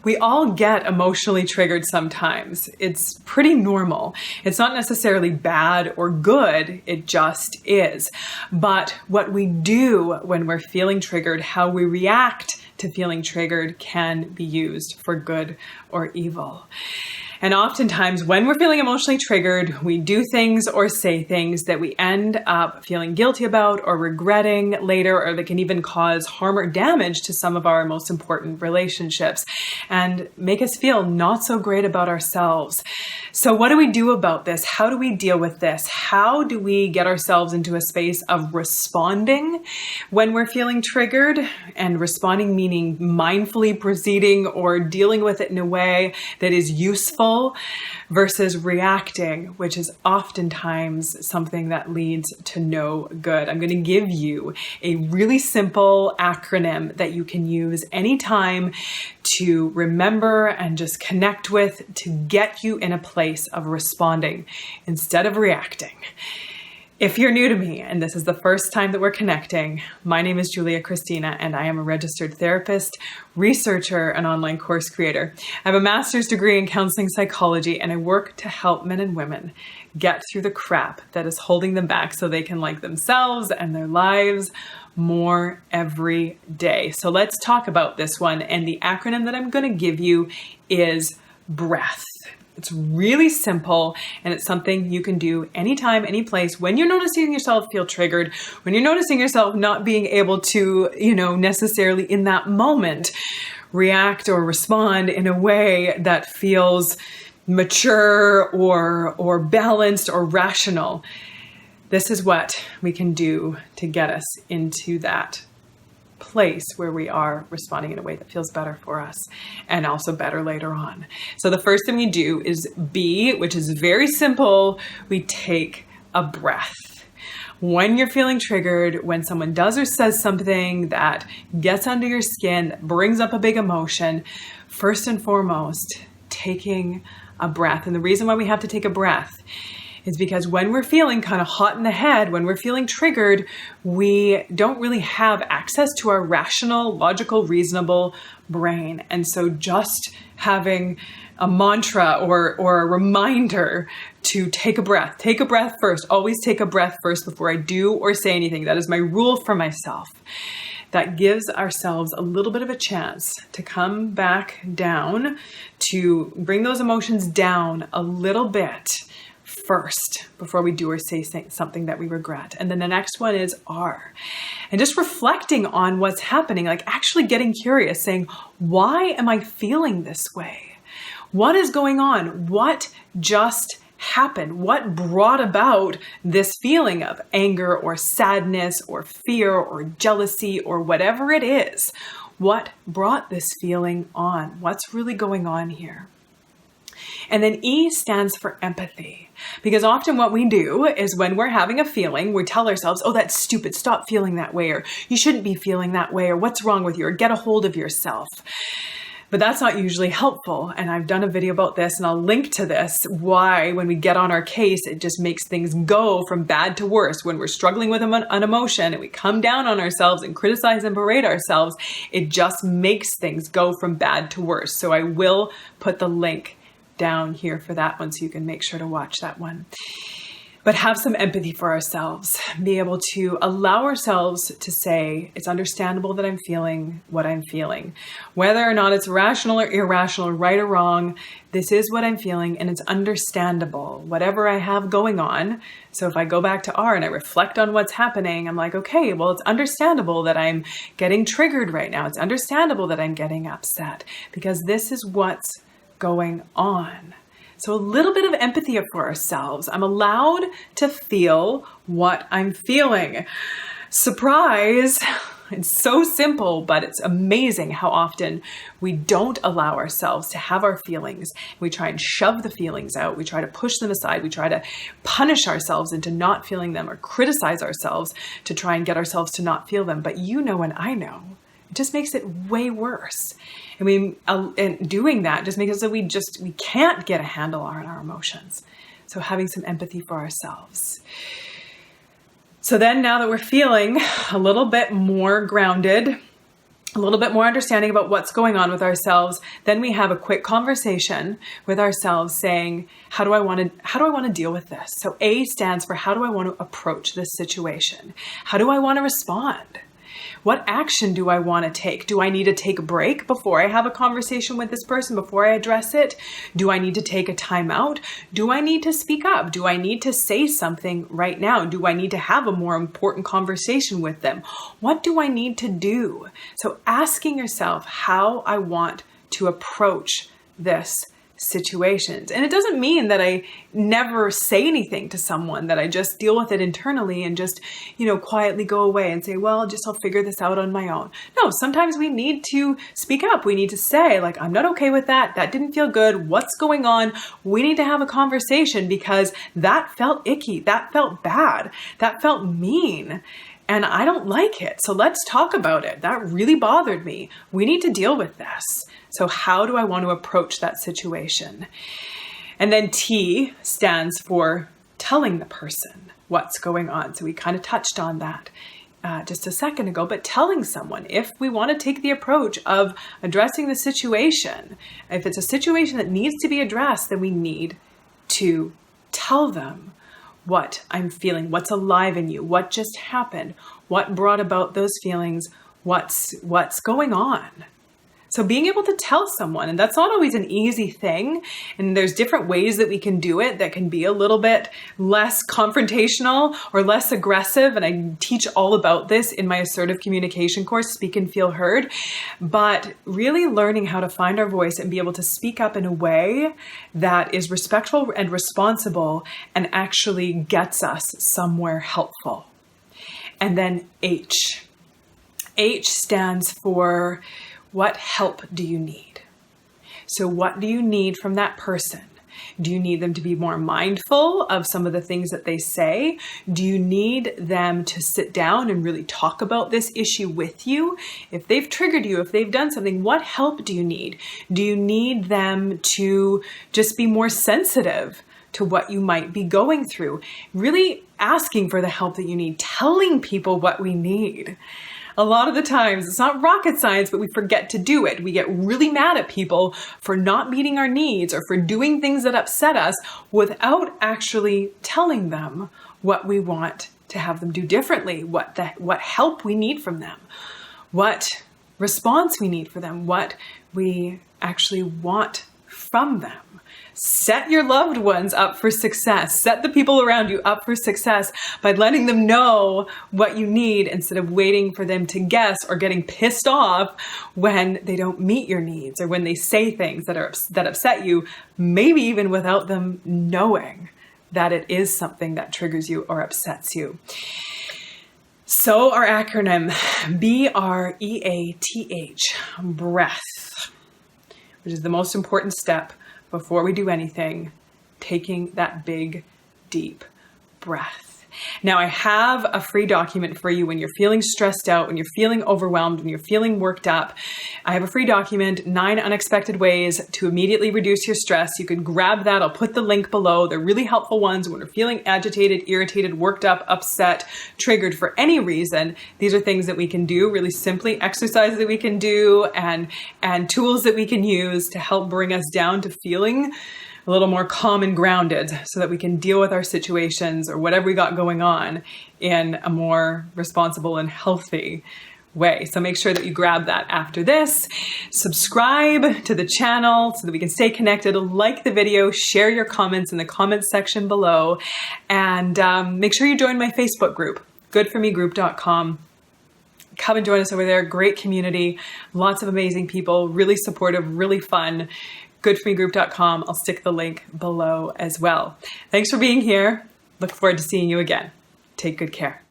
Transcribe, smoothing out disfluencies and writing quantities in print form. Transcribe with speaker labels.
Speaker 1: We all get emotionally triggered sometimes. It's pretty normal. It's not necessarily bad or good, it just is. But what we do when we're feeling triggered, how we react to feeling triggered, can be used for good or evil. And oftentimes when we're feeling emotionally triggered, we do things or say things that we end up feeling guilty about or regretting later, or that can even cause harm or damage to some of our most important relationships and make us feel not so great about ourselves. So what do we do about this? How do we deal with this? How do we get ourselves into a space of responding when we're feeling triggered? And responding meaning mindfully proceeding or dealing with it in a way that is useful, versus reacting, which is oftentimes something that leads to no good. I'm going to give you a really simple acronym that you can use anytime to remember and just connect with, to get you in a place of responding instead of reacting. If you're new to me and this is the first time that we're connecting, my name is Kristina and I am a registered therapist, researcher, and online course creator. I have a master's degree in counseling psychology and I work to help men and women get through the crap that is holding them back so they can like themselves and their lives more every day. So let's talk about this one, and the acronym that I'm going to give you is breath. It's really simple, and it's something you can do anytime, any place. When you're noticing yourself feel triggered, when you're noticing yourself not being able to, necessarily in that moment react or respond in a way that feels mature or balanced or rational. This is what we can do to get us into that place where we are responding in a way that feels better for us and also better later on. So the first thing we do is B, which is very simple. We take a breath. When you're feeling triggered, when someone does or says something that gets under your skin, that brings up a big emotion, first and foremost, taking a breath. And the reason why we have to take a breath is because when we're feeling kind of hot in the head, when we're feeling triggered, we don't really have access to our rational, logical, reasonable brain. And so just having a mantra or a reminder to take a breath first, always take a breath first before I do or say anything. That is my rule for myself. That gives ourselves a little bit of a chance to come back down, to bring those emotions down a little bit first before we do or say something that we regret. And then the next one is R. And just reflecting on what's happening, like actually getting curious, saying, why am I feeling this way? What is going on? What just happened? What brought about this feeling of anger or sadness or fear or jealousy or whatever it is? What brought this feeling on? What's really going on here? And then E stands for empathy, because often what we do is when we're having a feeling, we tell ourselves, oh, that's stupid, stop feeling that way, or you shouldn't be feeling that way, or what's wrong with you, or get a hold of yourself. But that's not usually helpful. And I've done a video about this and I'll link to this, why when we get on our case, it just makes things go from bad to worse. When we're struggling with an emotion and we come down on ourselves and criticize and berate ourselves, it just makes things go from bad to worse. So I will put the link down here for that one so you can make sure to watch that one. But have some empathy for ourselves. Be able to allow ourselves to say, it's understandable that I'm feeling what I'm feeling. Whether or not it's rational or irrational, right or wrong, this is what I'm feeling and it's understandable. Whatever I have going on. So if I go back to R and I reflect on what's happening, I'm like, okay, well, it's understandable that I'm getting triggered right now. It's understandable that I'm getting upset because this is what's going on. So a little bit of empathy for ourselves. I'm allowed to feel what I'm feeling. Surprise! It's so simple, but it's amazing how often we don't allow ourselves to have our feelings. We try and shove the feelings out. We try to push them aside. We try to punish ourselves into not feeling them or criticize ourselves to try and get ourselves to not feel them. But you know and I know, it just makes it way worse. And doing that just makes it so we can't get a handle on our emotions. So having some empathy for ourselves. So then now that we're feeling a little bit more grounded, a little bit more understanding about what's going on with ourselves. Then we have a quick conversation with ourselves saying, how do I want to deal with this? So A stands for how do I want to approach this situation? How do I want to respond? What action do I want to take? Do I need to take a break before I have a conversation with this person, before I address it? Do I need to take a time out? Do I need to speak up? Do I need to say something right now? Do I need to have a more important conversation with them? What do I need to do? So asking yourself how I want to approach this situations. And it doesn't mean that I never say anything to someone, that I just deal with it internally and just, quietly go away and say, well, I'll figure this out on my own. No, sometimes we need to speak up. We need to say, like, I'm not okay with that. That didn't feel good. What's going on? We need to have a conversation because that felt icky. That felt bad. That felt mean. And I don't like it. So let's talk about it. That really bothered me. We need to deal with this. So how do I want to approach that situation? And then T stands for telling the person what's going on. So we kind of touched on that just a second ago, but telling someone, if we want to take the approach of addressing the situation, if it's a situation that needs to be addressed, then we need to tell them what I'm feeling, what's alive in you, what just happened, what brought about those feelings, what's going on. So being able to tell someone, and that's not always an easy thing, and there's different ways that we can do it that can be a little bit less confrontational or less aggressive, and I teach all about this in my assertive communication course, Speak and Feel Heard, but really learning how to find our voice and be able to speak up in a way that is respectful and responsible and actually gets us somewhere helpful. And then H. H stands for what help do you need? So what do you need from that person? Do you need them to be more mindful of some of the things that they say? Do you need them to sit down and really talk about this issue with you? If they've triggered you, if they've done something, what help do you need? Do you need them to just be more sensitive to what you might be going through? Really asking for the help that you need, telling people what we need. A lot of the times, it's not rocket science, but we forget to do it. We get really mad at people for not meeting our needs or for doing things that upset us without actually telling them what we want to have them do differently, what help we need from them, what response we need for them, what we actually want from them. Set your loved ones up for success. Set the people around you up for success by letting them know what you need instead of waiting for them to guess or getting pissed off when they don't meet your needs or when they say things that upset you, maybe even without them knowing that it is something that triggers you or upsets you. So our acronym, BREATH, breath, which is the most important step before we do anything, taking that big, deep breath. Now, I have a free document for you when you're feeling stressed out, when you're feeling overwhelmed, when you're feeling worked up. I have a free document, 9 unexpected ways to immediately reduce your stress. You can grab that. I'll put the link below. They're really helpful ones when we're feeling agitated, irritated, worked up, upset, triggered for any reason. These are things that we can do really simply, exercises that we can do, and tools that we can use to help bring us down to feeling a little more calm and grounded so that we can deal with our situations or whatever we got going on in a more responsible and healthy way. So make sure that you grab that after this. Subscribe to the channel so that we can stay connected. Like the video, share your comments in the comments section below, and make sure you join my Facebook group, goodformegroup.com. Come and join us over there. Great community, lots of amazing people, really supportive, really fun. goodformegroup.com. I'll stick the link below as well. Thanks for being here. Look forward to seeing you again. Take good care.